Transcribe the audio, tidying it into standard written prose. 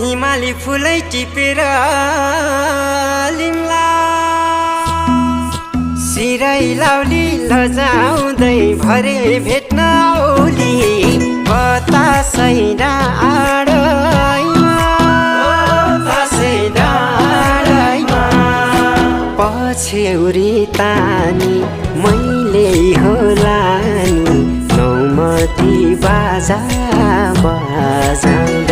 हिमाली फुलै टिपेर लिम्ला सिरै लाउली लजाउँदै भरे भेट्न औली बतासै डाँडैमा पछ्यौरी तानी मैले होला नि नौमती बाजा बजाउँदै